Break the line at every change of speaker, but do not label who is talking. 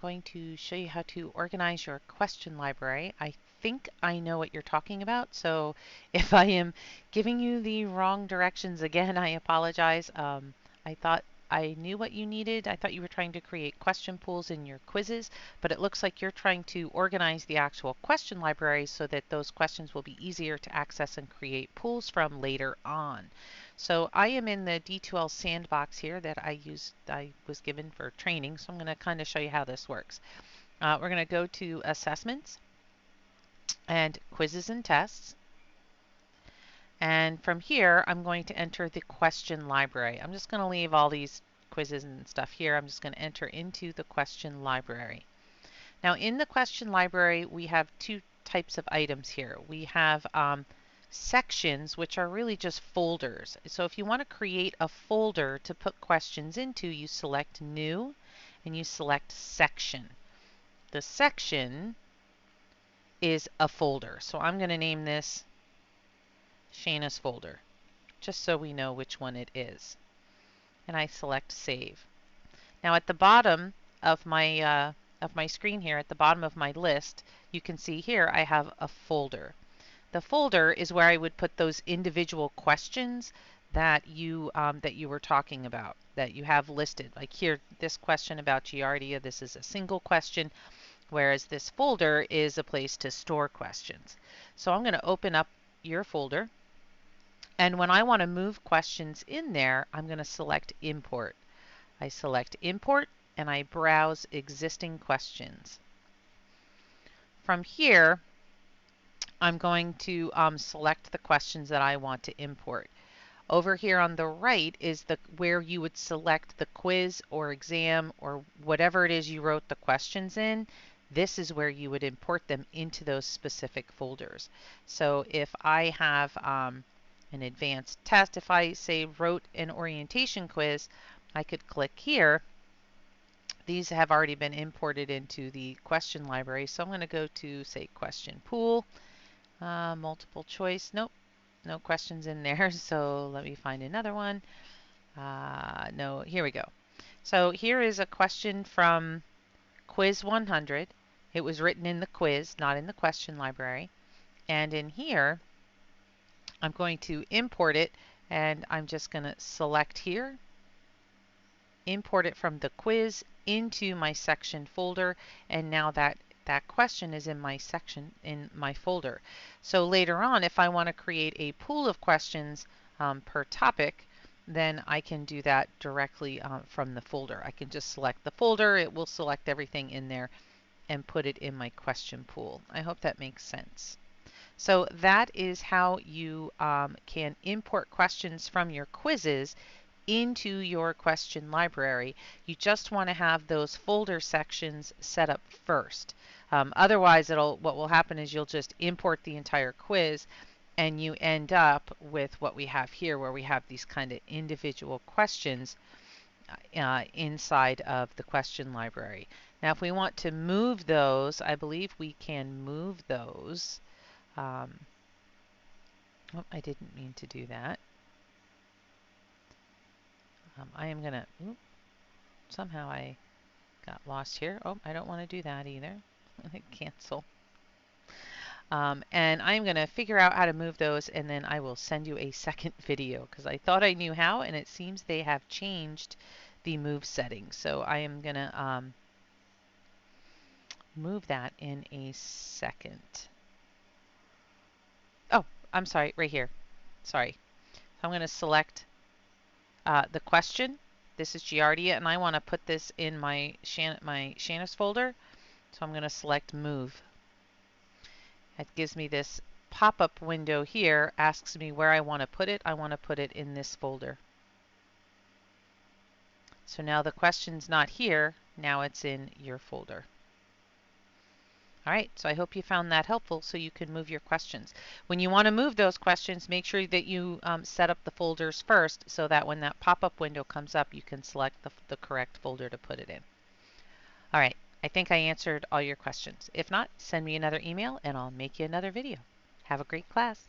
going to show you how to organize your question library. I think I know what you're talking about, so if I am giving you the wrong directions again, I apologize. I thought I knew what you needed. I thought you were trying to create question pools in your quizzes, but it looks like you're trying to organize the actual question library so that those questions will be easier to access and create pools from later on. So I am in the D2L sandbox here that I was given for training, so I'm going to kind of show you how this works. We're going to go to Assessments and Quizzes and Tests. And from here, I'm going to enter the question library. I'm just going to leave all these quizzes and stuff here. I'm just going to enter into the question library. Now in the question library, we have two types of items here. We have sections, which are really just folders. So if you want to create a folder to put questions into, you select New and you select Section. The section is a folder. So I'm going to name this Shana's folder, just so we know which one it is. And I select Save. Now at the bottom of my screen here, at the bottom of my list, you can see here I have a folder. The folder is where I would put those individual questions that you were talking about, that you have listed. Like here, this question about Giardia, this is a single question, whereas this folder is a place to store questions. So I'm going to open up your folder, and when I want to move questions in there, I'm going to select Import. I select Import and I browse existing questions. From here, I'm going to select the questions that I want to import. Over here on the right is where you would select the quiz or exam or whatever it is you wrote the questions in. This is where you would import them into those specific folders. So if I have an advanced test, if I say wrote an orientation quiz, I could click here. These have already been imported into the question library, so I'm going to go to, say, question pool, multiple choice. Nope, no questions in there, so let me find another one. No, here we go. So here is a question from Quiz 100. It was written in the quiz, not in the question library. And in here, I'm going to import it, and I'm just going to select here, import it from the quiz into my section folder, and now that question is in my section, in my folder. So later on, if I want to create a pool of questions per topic, then I can do that directly from the folder. I can just select the folder, it will select everything in there and put it in my question pool. I hope that makes sense. So that is how you can import questions from your quizzes into your question library. You just want to have those folder sections set up first. Otherwise, what will happen is you'll just import the entire quiz and you end up with what we have here, where we have these kind of individual questions inside of the question library. Now if we want to move those, I believe we can move those. Oh, I didn't mean to do that. I am going to, somehow I got lost here. Oh, I don't want to do that either. Cancel. And I'm going to figure out how to move those, and then I will send you a second video, because I thought I knew how, and it seems they have changed the move settings. So I am going to move that in a second. Oh, I'm sorry, right here. Sorry. I'm going to select the question. This is Giardia, and I want to put this in my Shana's folder. So I'm going to select Move. It gives me this pop-up window here, asks me where I want to put it. I want to put it in this folder. So now the question's not here, now it's in your folder. All right, so I hope you found that helpful so you can move your questions. When you want to move those questions, make sure that you set up the folders first so that when that pop-up window comes up, you can select the correct folder to put it in. All right, I think I answered all your questions. If not, send me another email and I'll make you another video. Have a great class.